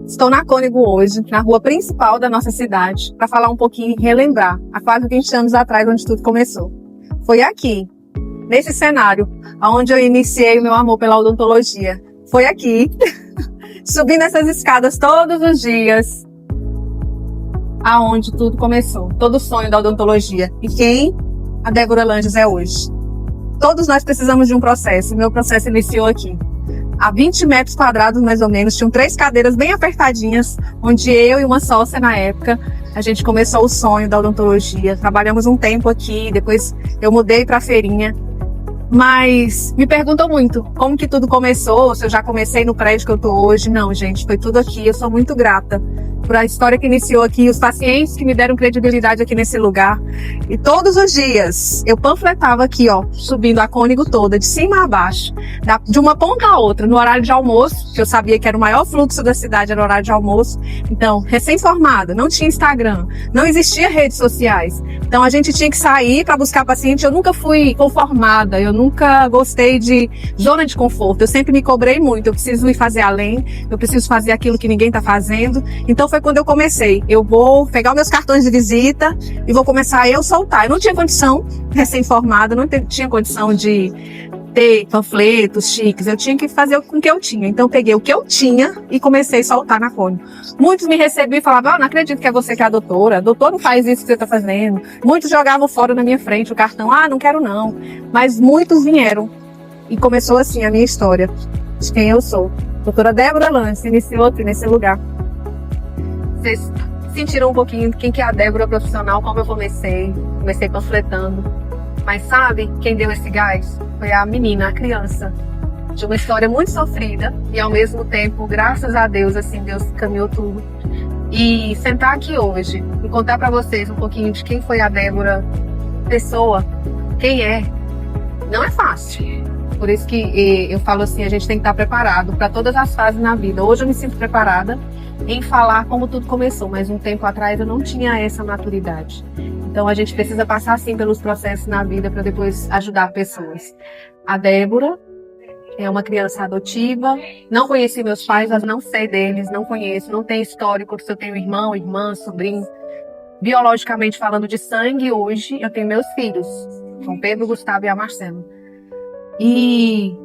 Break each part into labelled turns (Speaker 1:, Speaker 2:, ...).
Speaker 1: Estou na Cônigo hoje, na rua principal da nossa cidade, para falar um pouquinho e relembrar há quase 20 anos atrás, onde tudo começou. Foi aqui, nesse cenário, onde eu iniciei o meu amor pela odontologia. Foi aqui, subindo essas escadas todos os dias, aonde tudo começou. Todo o sonho da odontologia. E quem a Débora Langes é hoje. Todos nós precisamos de um processo. O meu processo iniciou aqui. A 20 metros quadrados, mais ou menos, tinham 3 cadeiras bem apertadinhas, onde eu e uma sócia na época, a gente começou o sonho da odontologia. Trabalhamos um tempo aqui, depois eu mudei para a feirinha. Mas me perguntam muito como que tudo começou, se eu já comecei no prédio que eu tô hoje. Não, gente, foi tudo aqui. Eu sou muito grata por a história que iniciou aqui, os pacientes que me deram credibilidade aqui nesse lugar. E todos os dias eu panfletava aqui, ó, subindo a Cônigo toda, de cima a baixo, de uma ponta a outra, no horário de almoço, que eu sabia que era o maior fluxo da cidade, era o horário de almoço. Então, recém-formada, não tinha Instagram, não existia redes sociais. Então, a gente tinha que sair para buscar paciente. Eu nunca fui conformada, eu nunca gostei de zona de conforto. Eu sempre me cobrei muito. Eu preciso ir fazer além, eu preciso fazer aquilo que ninguém está fazendo. Então, foi quando eu comecei. Eu vou pegar os meus cartões de visita e vou começar a eu soltar. Eu não tinha condição, recém-formada, não tinha condição de ter panfletos chiques. Eu tinha que fazer com o que eu tinha. Então, eu peguei o que eu tinha e comecei a soltar na Cônigo. Muitos me recebiam e falavam, não acredito que é você que é a doutora. A doutora não faz isso que você está fazendo. Muitos jogavam fora na minha frente o cartão. Não quero não. Mas muitos vieram. E começou assim a minha história de quem eu sou. Doutora Débora Langes iniciou aqui nesse lugar. Vocês sentiram um pouquinho quem que é a Débora profissional, como eu comecei panfletando. Mas sabe quem deu esse gás? Foi a menina, a criança, de uma história muito sofrida e ao mesmo tempo, graças a Deus, assim, Deus caminhou tudo. E sentar aqui hoje e contar para vocês um pouquinho de quem foi a Débora, pessoa, quem é, não é fácil. Por isso que eu falo assim, a gente tem que estar preparado para todas as fases na vida. Hoje eu me sinto preparada em falar como tudo começou, mas um tempo atrás eu não tinha essa maturidade. Então a gente precisa passar sim pelos processos na vida para depois ajudar pessoas. A Débora é uma criança adotiva, não conheci meus pais, mas não sei deles, não conheço, não tenho histórico se eu tenho irmão, irmã, sobrinho. Biologicamente falando de sangue, hoje eu tenho meus filhos, João Pedro, Gustavo e a Marcela. E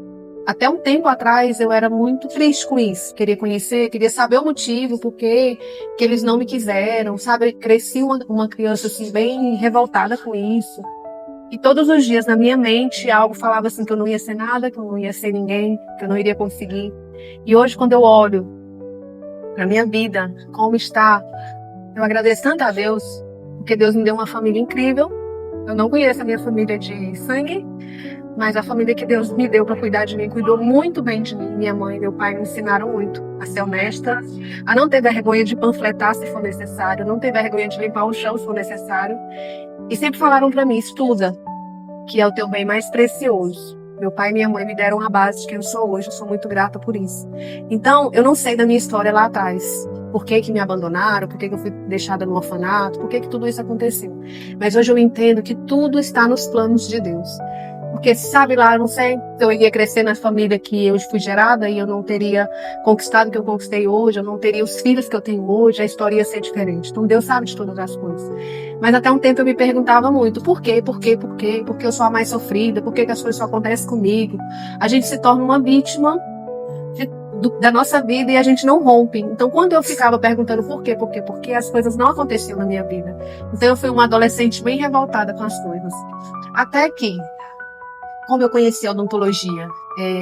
Speaker 1: até um tempo atrás eu era muito triste com isso. Queria conhecer, queria saber o motivo, por que eles não me quiseram, sabe? Cresci uma criança assim bem revoltada com isso. E todos os dias na minha mente algo falava assim que eu não ia ser nada, que eu não ia ser ninguém, que eu não iria conseguir. E hoje quando eu olho para minha vida, como está, eu agradeço tanto a Deus, porque Deus me deu uma família incrível. Eu não conheço a minha família de sangue, mas a família que Deus me deu para cuidar de mim, cuidou muito bem de mim. Minha mãe e meu pai me ensinaram muito a ser honesta, a não ter vergonha de panfletar se for necessário, não ter vergonha de limpar o chão se for necessário. E sempre falaram para mim, estuda, que é o teu bem mais precioso. Meu pai e minha mãe me deram a base de quem eu sou hoje, eu sou muito grata por isso. Então, eu não sei da minha história lá atrás. Por que me abandonaram, por que eu fui deixada no orfanato, por que tudo isso aconteceu. Mas hoje eu entendo que tudo está nos planos de Deus. Porque, sabe lá, eu não sei se eu iria crescer na família que eu fui gerada e eu não teria conquistado o que eu conquistei hoje, eu não teria os filhos que eu tenho hoje, a história ia ser diferente. Então, Deus sabe de todas as coisas. Mas até um tempo eu me perguntava muito, por quê? Por quê? Por quê? Por que eu sou a mais sofrida? Por que as coisas só acontecem comigo? A gente se torna uma vítima da nossa vida e a gente não rompe. Então, quando eu ficava perguntando por quê, as coisas não aconteciam na minha vida. Então, eu fui uma adolescente bem revoltada com as coisas. Até que, como eu conheci a odontologia?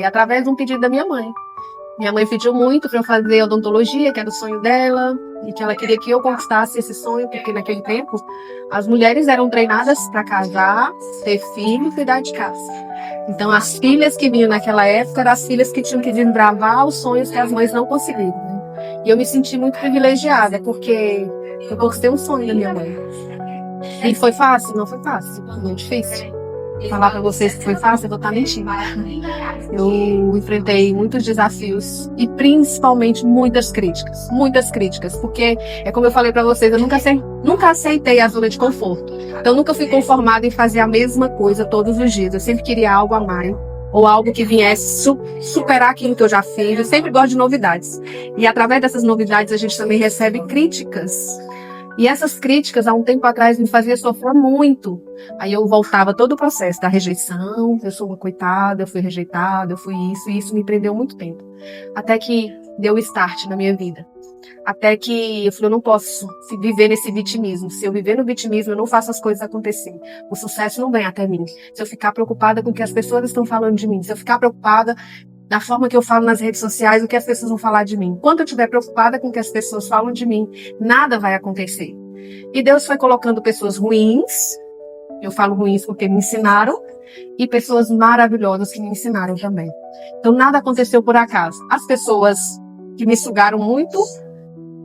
Speaker 1: Através de um pedido da minha mãe. Minha mãe pediu muito para eu fazer odontologia, que era o sonho dela, e que ela queria que eu conquistasse esse sonho, porque naquele tempo as mulheres eram treinadas para casar, ter filho e cuidar de casa. Então as filhas que vinham naquela época eram as filhas que tinham que desbravar os sonhos que as mães não conseguiram. Né? E eu me senti muito privilegiada, porque eu conquistei um sonho da minha mãe. E foi fácil? Não foi fácil, foi muito difícil. Falar pra vocês que foi fácil, eu vou estar mentindo. Eu enfrentei muitos desafios e principalmente muitas críticas, porque é como eu falei pra vocês, eu nunca aceitei a zona de conforto. Então eu nunca fui conformada em fazer a mesma coisa todos os dias. Eu sempre queria algo a mais, ou algo que viesse superar aquilo que eu já fiz. Eu sempre gosto de novidades. E através dessas novidades a gente também recebe críticas. E essas críticas, há um tempo atrás, me faziam sofrer muito. Aí eu voltava todo o processo da rejeição, eu sou uma coitada, eu fui rejeitada, eu fui isso, e isso me prendeu muito tempo. Até que deu o start na minha vida. Até que eu falei, eu não posso viver nesse vitimismo. Se eu viver no vitimismo, eu não faço as coisas acontecerem. O sucesso não vem até mim. Se eu ficar preocupada com o que as pessoas estão falando de mim, se eu ficar preocupada da forma que eu falo nas redes sociais, o que as pessoas vão falar de mim. Quando eu estiver preocupada com o que as pessoas falam de mim, nada vai acontecer. E Deus foi colocando pessoas ruins, eu falo ruins porque me ensinaram, e pessoas maravilhosas que me ensinaram também. Então nada aconteceu por acaso. As pessoas que me sugaram muito,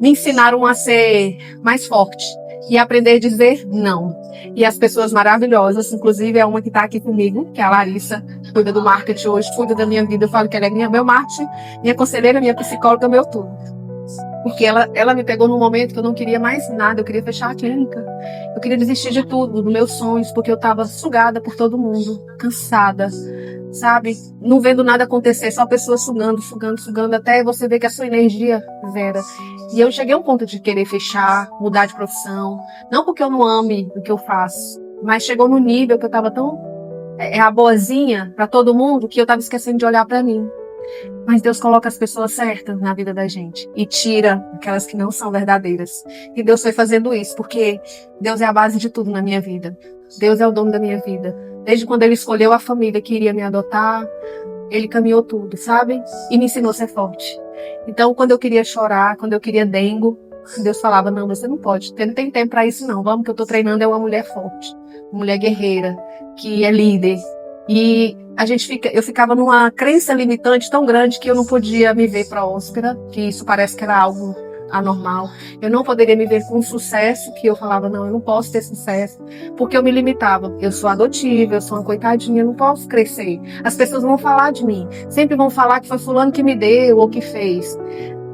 Speaker 1: me ensinaram a ser mais forte e aprender a dizer não. E as pessoas maravilhosas, inclusive é uma que está aqui comigo, que é a Larissa, cuida do marketing hoje, cuida da minha vida. Eu falo que ela é meu marketing, minha conselheira, minha psicóloga, meu tudo. Porque ela me pegou num momento que eu não queria mais nada, eu queria fechar a clínica. Eu queria desistir de tudo, dos meus sonhos, porque eu estava sugada por todo mundo, cansada, sabe? Não vendo nada acontecer, só pessoas sugando, até você ver que a sua energia zera. E eu cheguei a um ponto de querer fechar, mudar de profissão. Não porque eu não ame o que eu faço, mas chegou no nível que eu estava tão a boazinha para todo mundo que eu estava esquecendo de olhar para mim. Mas Deus coloca as pessoas certas na vida da gente e tira aquelas que não são verdadeiras. E Deus foi fazendo isso, porque Deus é a base de tudo na minha vida. Deus é o dono da minha vida. Desde quando Ele escolheu a família que iria me adotar, Ele caminhou tudo, sabe? E me ensinou a ser forte. Então, quando eu queria chorar, quando eu queria dengo, Deus falava, não, você não pode, você não tem tempo para isso não. Vamos, que eu tô treinando é uma mulher forte, uma mulher guerreira, que é líder. E eu ficava numa crença limitante tão grande que eu não podia me ver próspera, que isso parece que era algo anormal. Eu não poderia me ver com sucesso, que eu falava, não, eu não posso ter sucesso, porque eu me limitava. Eu sou adotiva, eu sou uma coitadinha, eu não posso crescer. As pessoas vão falar de mim, sempre vão falar que foi fulano que me deu ou que fez.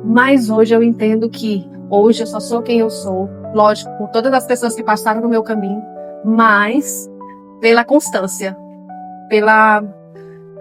Speaker 1: Mas hoje eu entendo que hoje eu só sou quem eu sou, lógico, com todas as pessoas que passaram no meu caminho, mas pela constância,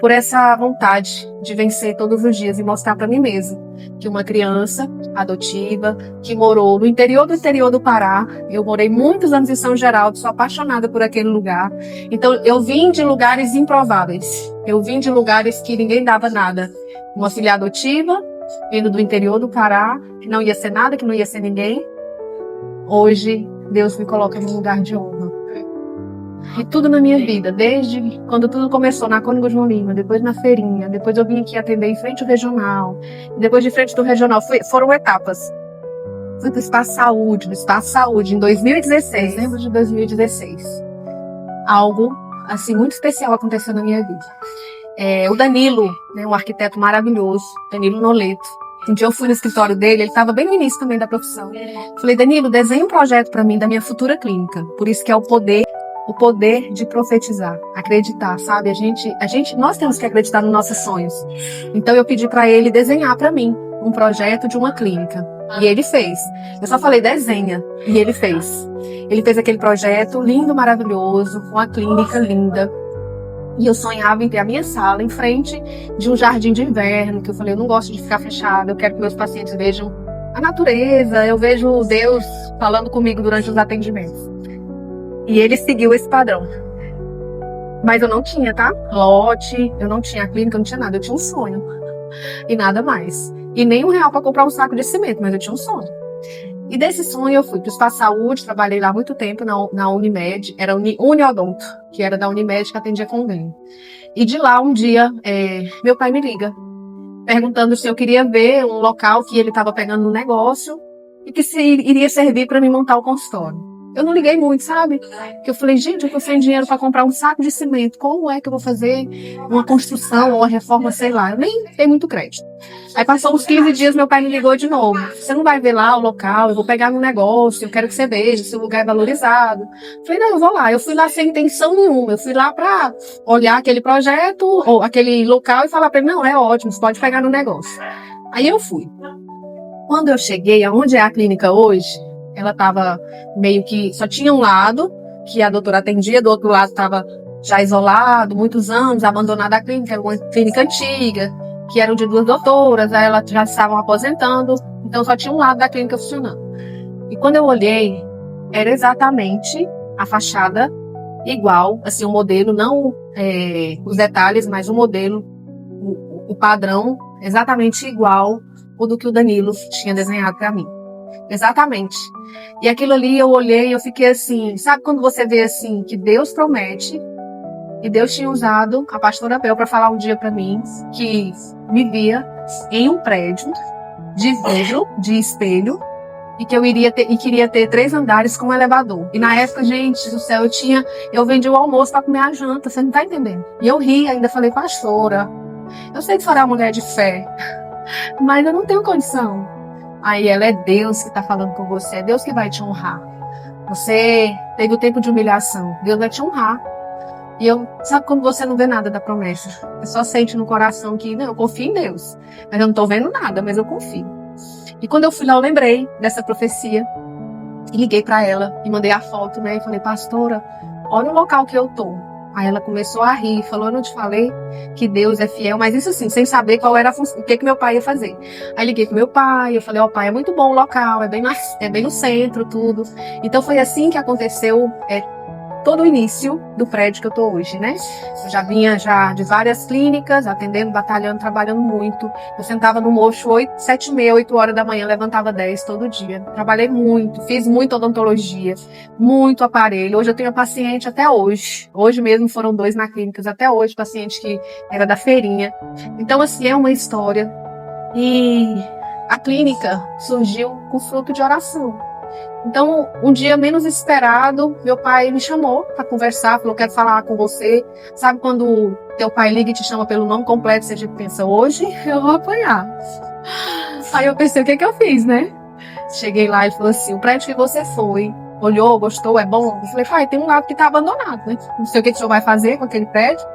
Speaker 1: por essa vontade de vencer todos os dias e mostrar para mim mesma que uma criança adotiva que morou no interior do Pará, eu morei muitos anos em São Geraldo, sou apaixonada por aquele lugar. Então eu vim de lugares improváveis, eu vim de lugares que ninguém dava nada. Uma filha adotiva, vindo do interior do Pará, que não ia ser nada, que não ia ser ninguém. Hoje Deus me coloca num lugar de honra. E tudo na minha vida, desde quando tudo começou na Cônigo João Lima, depois na feirinha, depois eu vim aqui atender em frente ao regional, depois de frente do regional, foram etapas. Fui para o Espaço Saúde, em 2016, dezembro de 2016. Algo, assim, muito especial aconteceu na minha vida. O Danilo, né, um arquiteto maravilhoso, Danilo Noleto. Um dia eu fui no escritório dele, ele estava bem no início também da profissão. Falei, Danilo, desenha um projeto para mim da minha futura clínica. Por isso que é o poder de profetizar, acreditar, sabe? Nós temos que acreditar nos nossos sonhos. Então eu pedi para ele desenhar para mim um projeto de uma clínica. E ele fez. Eu só falei, desenha. E ele fez. Ele fez aquele projeto lindo, maravilhoso, com a clínica linda. E eu sonhava em ter a minha sala em frente de um jardim de inverno, que eu falei, eu não gosto de ficar fechada, eu quero que meus pacientes vejam a natureza, eu vejo Deus falando comigo durante os atendimentos. E ele seguiu esse padrão. Mas eu não tinha, tá? Lote, eu não tinha a clínica, eu não tinha nada. Eu tinha um sonho. E nada mais. E nem R$1 para comprar um saco de cimento, mas eu tinha um sonho. E desse sonho eu fui para o Espaço Saúde, trabalhei lá muito tempo na Unimed, era Uniodonto, que era da Unimed que atendia convênio. E de lá, um dia, meu pai me liga, perguntando se eu queria ver um local que ele estava pegando no negócio e que se iria servir para me montar o consultório. Eu não liguei muito, sabe? Porque eu falei, gente, eu tô sem dinheiro para comprar um saco de cimento. Como é que eu vou fazer uma construção ou uma reforma, sei lá? Eu nem tenho muito crédito. Aí passou uns 15 dias, meu pai me ligou de novo. Você não vai ver lá o local, eu vou pegar no negócio, eu quero que você veja se o lugar é valorizado. Eu falei, não, eu vou lá. Eu fui lá sem intenção nenhuma. Eu fui lá para olhar aquele projeto ou aquele local e falar para ele, não, é ótimo, você pode pegar no negócio. Aí eu fui. Quando eu cheguei aonde é a clínica hoje, ela estava meio que... Só tinha um lado que a doutora atendia, do outro lado estava já isolado, muitos anos, abandonado a clínica, era uma clínica antiga, que eram de 2 doutoras, aí elas já estavam aposentando, então só tinha um lado da clínica funcionando. E quando eu olhei, era exatamente a fachada igual, assim, o modelo, não os detalhes, mas o modelo, o padrão, exatamente igual o do que o Danilo tinha desenhado para mim. Exatamente. E aquilo ali eu olhei e eu fiquei assim, sabe quando você vê assim, que Deus promete, e Deus tinha usado a pastora Bel para falar um dia para mim, que vivia em um prédio de vidro, de espelho, e que eu iria ter, e queria ter 3 andares com um elevador. E na época, gente do céu, eu vendi o almoço para comer a janta, você não tá entendendo? E eu ri, ainda falei, pastora, eu sei que você é uma mulher de fé, mas eu não tenho condição. Aí ela, é Deus que tá falando com você, é Deus que vai te honrar. Você teve o tempo de humilhação, Deus vai te honrar. E sabe quando você não vê nada da promessa? Você só sente no coração que, não, eu confio em Deus. Mas eu não tô vendo nada, mas eu confio. E quando eu fui lá, eu lembrei dessa profecia. E liguei para ela e mandei a foto, né? E falei, pastora, olha o local que eu tô. Aí ela começou a rir, falou, eu não te falei que Deus é fiel, mas isso assim, sem saber qual era o que meu pai ia fazer. Aí liguei pro meu pai, eu falei, ó, pai, é muito bom o local, é bem no centro, tudo. Então foi assim que aconteceu todo o início do prédio que eu tô hoje, né? Eu já vinha de várias clínicas, atendendo, batalhando, trabalhando muito. Eu sentava no mocho 7h30, 8 horas da manhã, levantava 10 todo dia. Trabalhei muito, fiz muita odontologia, muito aparelho. Hoje eu tenho paciente até hoje. Hoje mesmo foram 2 na clínica, até hoje, paciente que era da feirinha. Então, assim, é uma história. E a clínica surgiu com fruto de oração. Então, um dia menos esperado, meu pai me chamou para conversar, falou, quero falar com você. Sabe quando teu pai liga e te chama pelo nome completo, você pensa, hoje eu vou apanhar. Aí eu pensei, o que eu fiz, né? Cheguei lá e falou assim, o prédio que você foi, olhou, gostou, é bom? Eu falei, pai, tem um lado que tá abandonado, né? Não sei o que o senhor vai fazer com aquele prédio,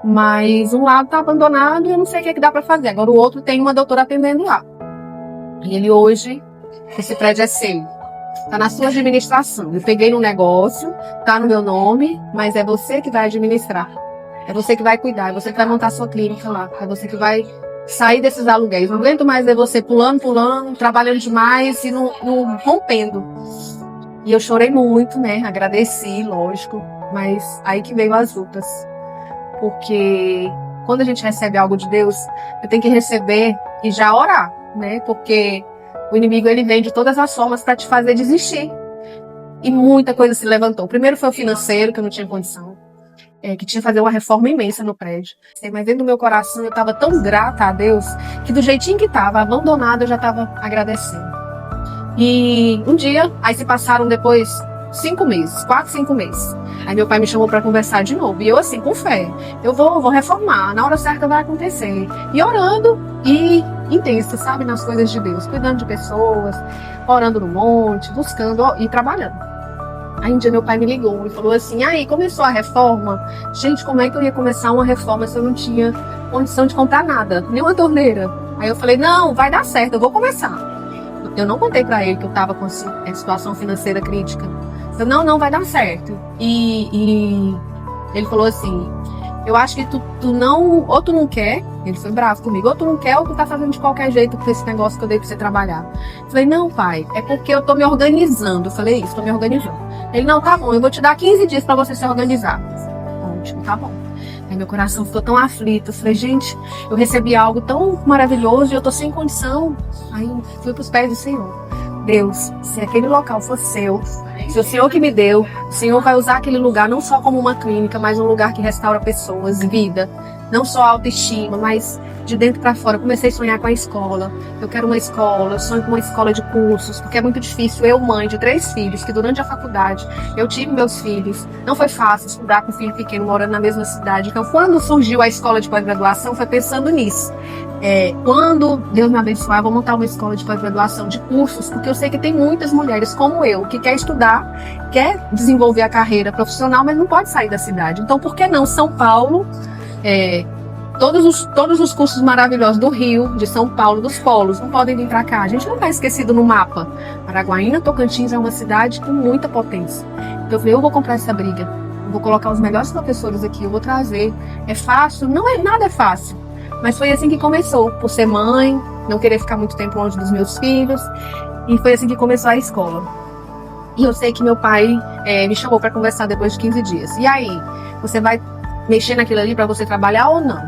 Speaker 1: mas um lado tá abandonado e eu não sei o que dá para fazer. Agora o outro tem uma doutora atendendo lá. E ele hoje, esse prédio é seu. Tá na sua administração. Eu peguei no negócio, tá no meu nome, mas é você que vai administrar. É você que vai cuidar, é você que vai montar a sua clínica lá. É você que vai sair desses aluguéis. Não aguento mais ver você pulando, trabalhando demais e não rompendo. E eu chorei muito, né? Agradeci, lógico. Mas aí que veio as lutas. Porque quando a gente recebe algo de Deus, eu tenho que receber e já orar, né? Porque o inimigo, ele vem de todas as formas para te fazer desistir. E muita coisa se levantou. Primeiro foi o financeiro, que eu não tinha condição. Que tinha que fazer uma reforma imensa no prédio. Mas dentro do meu coração, eu estava tão grata a Deus, que do jeitinho que estava, abandonado, eu já estava agradecendo. E um dia, aí se passaram depois 5 meses, 4, 5 meses. Aí meu pai me chamou para conversar de novo. E eu assim, com fé, eu vou reformar, na hora certa vai acontecer. E orando e intensa, sabe, nas coisas de Deus, cuidando de pessoas, orando no monte, buscando e trabalhando. Aí um dia meu pai me ligou e falou assim, aí começou a reforma? Gente, como é que eu ia começar uma reforma se eu não tinha condição de comprar nada, nem uma torneira? Aí eu falei, não, vai dar certo, eu vou começar. Eu não contei para ele que eu estava com a situação financeira crítica. Eu, não vai dar certo. E ele falou assim, eu acho que tu não, ou tu não quer, ele foi bravo comigo, ou tu não quer, ou tu tá fazendo de qualquer jeito com esse negócio que eu dei pra você trabalhar. Eu falei, não, pai, é porque eu tô me organizando. Eu falei isso, tô me organizando. Ele, não, tá bom, eu vou te dar 15 dias pra você se organizar. Ótimo, tá bom. Aí meu coração ficou tão aflito. Eu falei, gente, eu recebi algo tão maravilhoso e eu tô sem condição. Aí eu fui pros pés do Senhor. Deus, se aquele local for seu, se o Senhor que me deu, o Senhor vai usar aquele lugar não só como uma clínica, mas um lugar que restaura pessoas, vida, não só autoestima, mas de dentro para fora. Eu comecei a sonhar com a escola. Eu quero uma escola, eu sonho com uma escola de cursos, porque é muito difícil. Eu, mãe de 3 filhos, que durante a faculdade eu tive meus filhos, não foi fácil estudar com um filho pequeno morando na mesma cidade. Então, quando surgiu a escola de pós-graduação, foi pensando nisso. Quando Deus me abençoar, eu vou montar uma escola de pós-graduação de cursos, porque eu sei que tem muitas mulheres como eu, que quer estudar, quer desenvolver a carreira profissional, mas não pode sair da cidade. Então, por que não São Paulo? Todos os cursos maravilhosos do Rio, de São Paulo, dos polos, não podem vir para cá. A gente não está esquecido no mapa. Araguaína, Tocantins é uma cidade com muita potência. Então eu falei, eu vou comprar essa briga. eu vou colocar os melhores professores aqui, eu vou trazer. É fácil? Não é, nada é fácil. Mas foi assim que começou, por ser mãe, não querer ficar muito tempo longe dos meus filhos. E foi assim que começou a escola. E eu sei que meu pai me chamou para conversar depois de 15 dias. E aí, você vai mexer naquilo ali para você trabalhar ou não?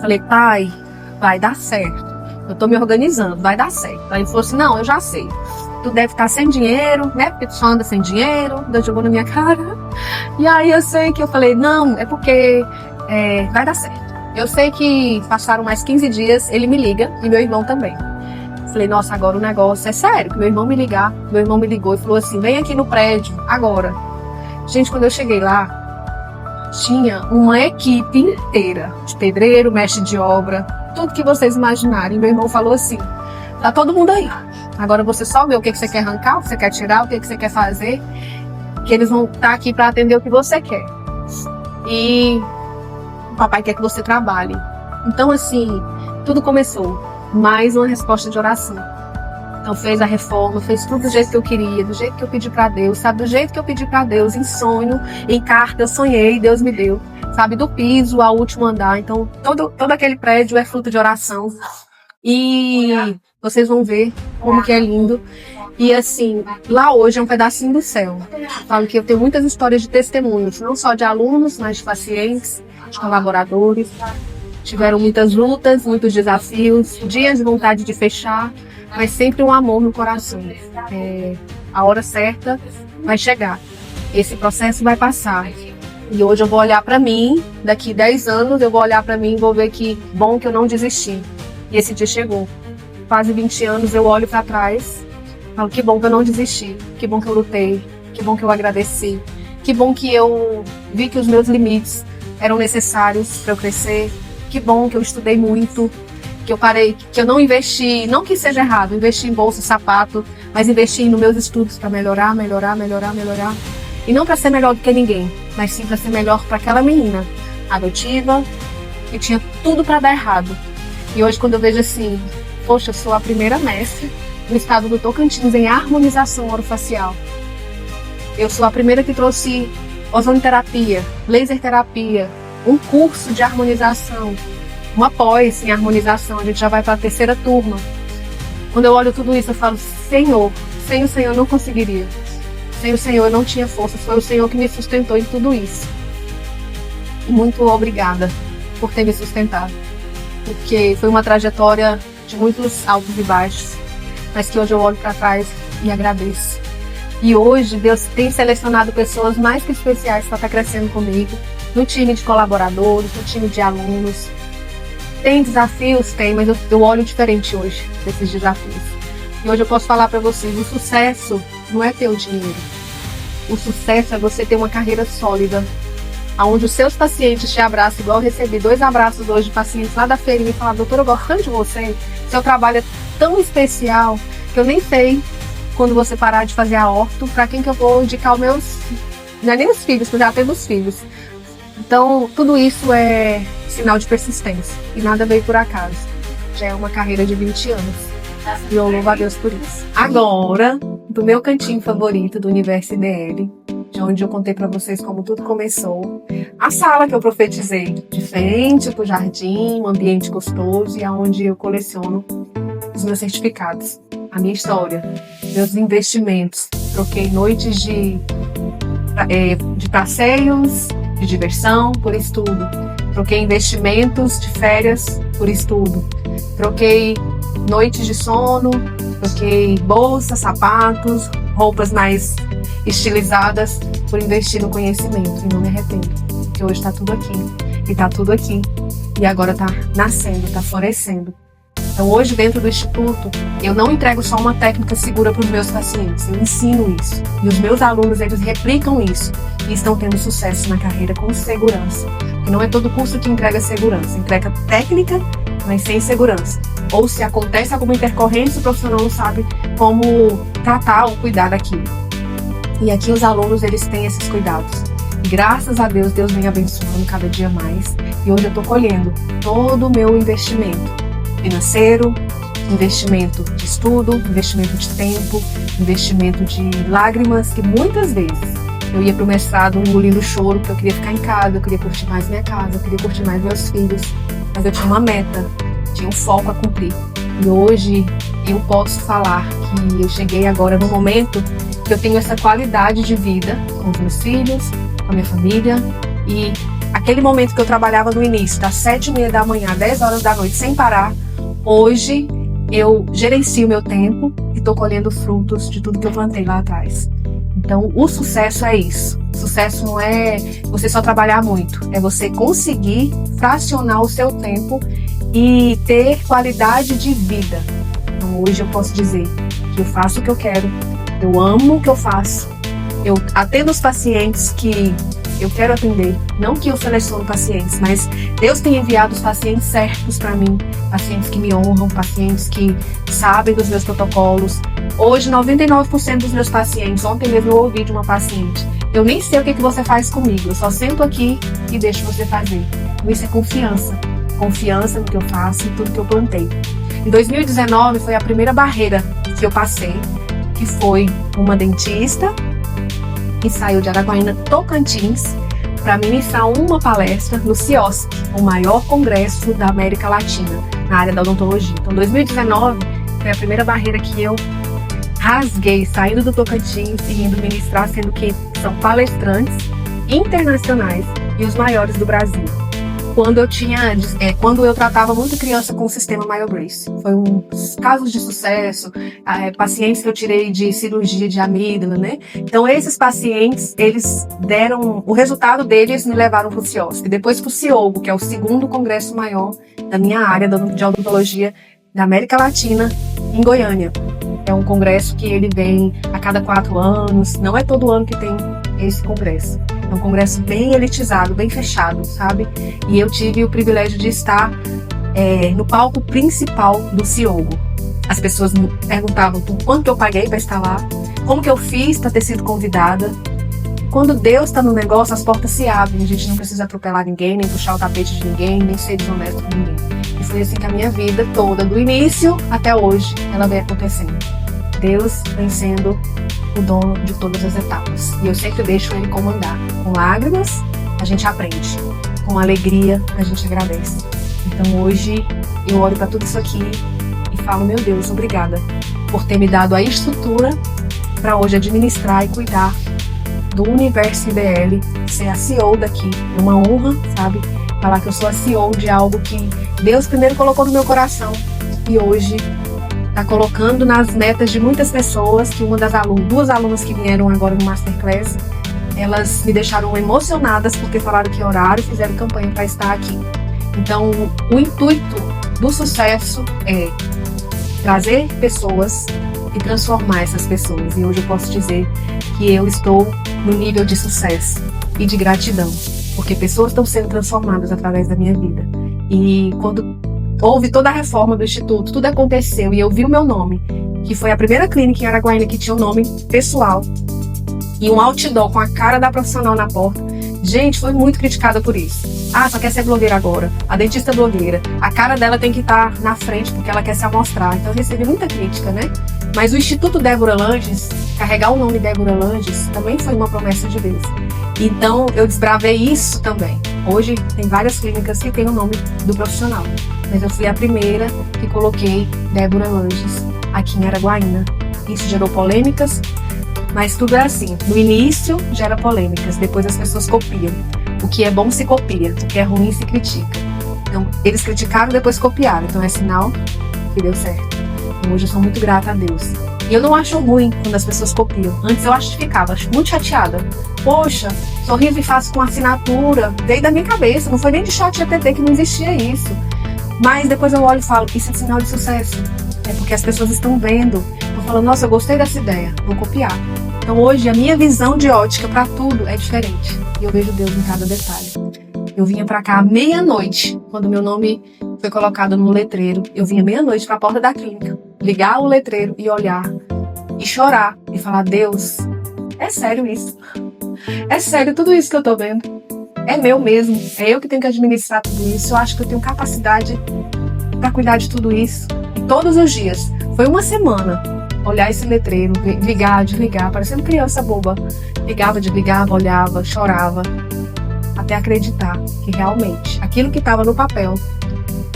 Speaker 1: Falei, pai, vai dar certo. Eu tô me organizando, vai dar certo. Aí ele falou assim, não, eu já sei. Tu deve estar sem dinheiro, né? Porque tu só anda sem dinheiro. Deus jogou na minha cara. E aí eu sei que eu falei, não, é porque vai dar certo. Eu sei que passaram mais 15 dias, ele me liga e meu irmão também. Falei, nossa, agora o negócio é sério. Que meu irmão me ligou e falou assim, vem aqui no prédio, agora. Gente, quando eu cheguei lá, tinha uma equipe inteira de pedreiro, mestre de obra, tudo que vocês imaginarem. Meu irmão falou assim, tá todo mundo aí. Agora você só vê o que você quer arrancar, o que você quer tirar, o que você quer fazer, que eles vão estar aqui para atender o que você quer. E o papai quer que você trabalhe. Então, assim, tudo começou. Mais uma resposta de oração. Então fez a reforma, fez tudo do jeito que eu queria, do jeito que eu pedi para Deus, sabe? Do jeito que eu pedi para Deus, em sonho, em carta, eu sonhei, Deus me deu, sabe? Do piso ao último andar. Então todo aquele prédio é fruto de oração. E vocês vão ver como que é lindo. E assim, lá hoje é um pedacinho do céu. Eu falo que eu tenho muitas histórias de testemunhos, não só de alunos, mas de pacientes, de colaboradores. Tiveram muitas lutas, muitos desafios, dias de vontade de fechar, mas sempre um amor no coração. A hora certa vai chegar. Esse processo vai passar. E hoje eu vou olhar para mim, daqui 10 anos eu vou olhar para mim e vou ver que bom que eu não desisti. E esse dia chegou. Quase 20 anos eu olho para trás, falo que bom que eu não desisti, que bom que eu lutei, que bom que eu agradeci, que bom que eu vi que os meus limites eram necessários para eu crescer. Que bom que eu estudei muito, que eu parei, que eu não investi, não que seja errado, investi em bolsa, sapato, mas investi nos meus estudos para melhorar. E não para ser melhor do que ninguém, mas sim para ser melhor para aquela menina adotiva que tinha tudo para dar errado. E hoje quando eu vejo assim, poxa, eu sou a primeira mestre no estado do Tocantins em harmonização orofacial. Eu sou a primeira que trouxe ozonoterapia, laser terapia, um curso de harmonização, uma pós em harmonização, a gente já vai para a 3ª turma. Quando eu olho tudo isso, eu falo, Senhor, sem o Senhor eu não conseguiria. Sem o Senhor eu não tinha força, foi o Senhor que me sustentou em tudo isso. E muito obrigada por ter me sustentado, porque foi uma trajetória de muitos altos e baixos, mas que hoje eu olho para trás e agradeço. E hoje Deus tem selecionado pessoas mais que especiais para estar crescendo comigo, no time de colaboradores, no time de alunos. Tem desafios? Tem, mas eu olho diferente hoje desses desafios. E hoje eu posso falar para vocês, o sucesso não é ter o dinheiro. O sucesso é você ter uma carreira sólida, onde os seus pacientes te abraçam, igual eu recebi 2 abraços hoje de pacientes lá da feira e me falaram, doutora, eu gosto tanto de você, seu trabalho é tão especial, que eu nem sei, quando você parar de fazer a orto, para quem que eu vou indicar os meus, não é nem os filhos, porque eu já tenho os filhos. Então, tudo isso é sinal de persistência. E nada veio por acaso. Já é uma carreira de 20 anos. E eu louvo a Deus por isso. Agora, do meu cantinho favorito do Universo IDL, de onde eu contei para vocês como tudo começou, a sala que eu profetizei, de frente pro jardim, um ambiente gostoso, e aonde eu coleciono os meus certificados, a minha história, meus investimentos. Troquei noites de passeios, de diversão por estudo. Troquei investimentos de férias por estudo. Troquei noites de sono, troquei bolsas, sapatos, roupas mais estilizadas por investir no conhecimento. E não me arrependo, porque hoje está tudo aqui. E está tudo aqui. E agora está nascendo, está florescendo. Então hoje dentro do Instituto, eu não entrego só uma técnica segura para os meus pacientes, eu ensino isso. E os meus alunos, eles replicam isso e estão tendo sucesso na carreira com segurança. Porque não é todo curso que entrega segurança, entrega técnica, mas sem segurança. Ou se acontece alguma intercorrência, o profissional não sabe como tratar ou cuidar daquilo. E aqui os alunos, eles têm esses cuidados. Graças a Deus, Deus vem abençoando cada dia mais. E hoje eu estou colhendo todo o meu investimento financeiro, investimento de estudo, investimento de tempo, investimento de lágrimas, que muitas vezes Eu ia pro mestrado engolindo choro, porque eu queria ficar em casa, eu queria curtir mais minha casa, eu queria curtir mais meus filhos. Mas eu tinha uma meta, tinha um foco a cumprir. E hoje eu posso falar que eu cheguei agora no momento que eu tenho essa qualidade de vida com os meus filhos, com a minha família. E aquele momento que eu trabalhava no início, das 7h30 da manhã, 10 horas da noite, sem parar, hoje eu gerencio meu tempo e estou colhendo frutos de tudo que eu plantei lá atrás. Então, o sucesso é isso. O sucesso não é você só trabalhar muito, é você conseguir fracionar o seu tempo e ter qualidade de vida. Então, hoje eu posso dizer que eu faço o que eu quero, eu amo o que eu faço, eu atendo os pacientes que eu quero atender, não que eu seleciono pacientes, mas Deus tem enviado os pacientes certos para mim, pacientes que me honram, pacientes que sabem dos meus protocolos. Hoje, 99% dos meus pacientes, ontem mesmo eu ouvi de uma paciente, eu nem sei o que você faz comigo, eu só sento aqui e deixo você fazer. Isso é confiança, confiança no que eu faço e tudo que eu plantei. Em 2019 foi a primeira barreira que eu passei, que foi uma dentista que saiu de Araguaína, Tocantins, para ministrar uma palestra no CIOSC, o maior congresso da América Latina, na área da odontologia. Então, 2019 foi a primeira barreira que eu rasguei, saindo do Tocantins e indo ministrar, sendo que são palestrantes internacionais e os maiores do Brasil. Quando eu tratava muito criança com o sistema MyoBrace. Foi casos de sucesso, pacientes que eu tirei de cirurgia de amígdala, né? Então, esses pacientes, eles deram, o resultado deles me levaram para o CIOSC. Depois para o CIOGO, que é o segundo congresso maior da minha área de odontologia da América Latina, em Goiânia. É um congresso que ele vem a cada 4 anos, não é todo ano que tem esse congresso. É um congresso bem elitizado, bem fechado, sabe? E eu tive o privilégio de estar no palco principal do CIOGO. As pessoas me perguntavam por quanto eu paguei para estar lá, como que eu fiz para ter sido convidada. Quando Deus está no negócio, as portas se abrem. A gente não precisa atropelar ninguém, nem puxar o tapete de ninguém, nem ser desonesto com ninguém. E foi assim que a minha vida toda, do início até hoje, ela vem acontecendo. Deus vem sendo o dono de todas as etapas. E eu sempre deixo Ele comandar. Com lágrimas, a gente aprende. Com alegria, a gente agradece. Então hoje, eu olho para tudo isso aqui e falo, meu Deus, obrigada por ter me dado a estrutura para hoje administrar e cuidar do Universo IBL, ser a CEO daqui. É uma honra, sabe? Falar que eu sou a CEO de algo que Deus primeiro colocou no meu coração e hoje está colocando nas metas de muitas pessoas, que duas alunas que vieram agora no Masterclass, elas me deixaram emocionadas porque falaram que oraram e fizeram campanha para estar aqui. Então, o intuito do sucesso é trazer pessoas e transformar essas pessoas. E hoje eu posso dizer que eu estou no nível de sucesso e de gratidão, porque pessoas estão sendo transformadas através da minha vida. E quando houve toda a reforma do Instituto, tudo aconteceu e eu vi o meu nome, que foi a primeira clínica em Araguaína que tinha um nome pessoal e um outdoor com a cara da profissional na porta. Gente, foi muito criticada por isso. Ah, só quer ser blogueira agora. A dentista blogueira. A cara dela tem que estar na frente porque ela quer se amostrar. Então eu recebi muita crítica, né? Mas o Instituto Débora Langes, carregar o nome Débora Langes, também foi uma promessa de Deus. Então eu desbravei isso também. Hoje tem várias clínicas que têm o nome do profissional. Mas eu fui a primeira que coloquei Débora Langes aqui em Araguaína. Isso gerou polêmicas, mas tudo é assim. No início gera polêmicas, depois as pessoas copiam. O que é bom se copia, o que é ruim se critica. Então, eles criticaram, depois copiaram. Então é sinal que deu certo. Então, hoje eu sou muito grata a Deus. E eu não acho ruim quando as pessoas copiam. Antes eu ficava muito chateada. Poxa, sorriso e faço com assinatura. Veio da minha cabeça, não foi nem de ChatGPT que não existia isso. Mas depois eu olho e falo, isso é sinal de sucesso. É porque as pessoas estão vendo. Estão falando, nossa, eu gostei dessa ideia, vou copiar. Então hoje a minha visão de ótica para tudo é diferente. E eu vejo Deus em cada detalhe. Eu vinha para cá à meia-noite, quando meu nome foi colocado no letreiro. Eu vinha meia-noite para a porta da clínica, ligar o letreiro e olhar, e chorar, e falar, Deus, é sério isso? É sério tudo isso que eu tô vendo? É meu mesmo, é eu que tenho que administrar tudo isso. Eu acho que eu tenho capacidade para cuidar de tudo isso. E todos os dias, foi uma semana, olhar esse letreiro, ligar, desligar, parecendo criança boba. Ligava, desligava, olhava, chorava, até acreditar que realmente aquilo que estava no papel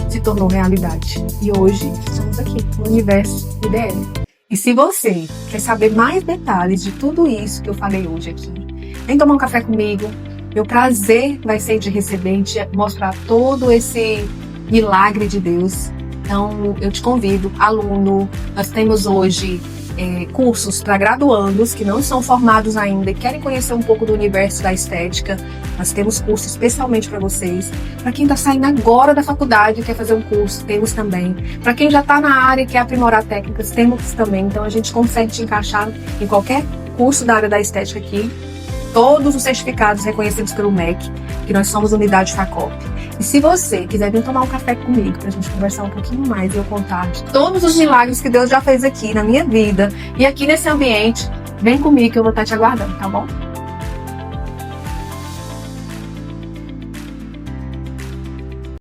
Speaker 1: se tornou realidade. E hoje estamos aqui no Universo IDL. E se você quer saber mais detalhes de tudo isso que eu falei hoje aqui, vem tomar um café comigo. Meu prazer vai ser de receber e de mostrar todo esse milagre de Deus. Então, eu te convido, aluno. Nós temos hoje cursos para graduandos que não são formados ainda e querem conhecer um pouco do universo da estética. Nós temos cursos especialmente para vocês. Para quem está saindo agora da faculdade e quer fazer um curso, temos também. Para quem já está na área e quer aprimorar técnicas, temos também. Então, a gente consegue te encaixar em qualquer curso da área da estética aqui. Todos os certificados reconhecidos pelo MEC, que nós somos unidade FACOP. E se você quiser vir tomar um café comigo para a gente conversar um pouquinho mais e eu contar de todos os milagres que Deus já fez aqui na minha vida e aqui nesse ambiente, vem comigo que eu vou estar te aguardando, tá bom?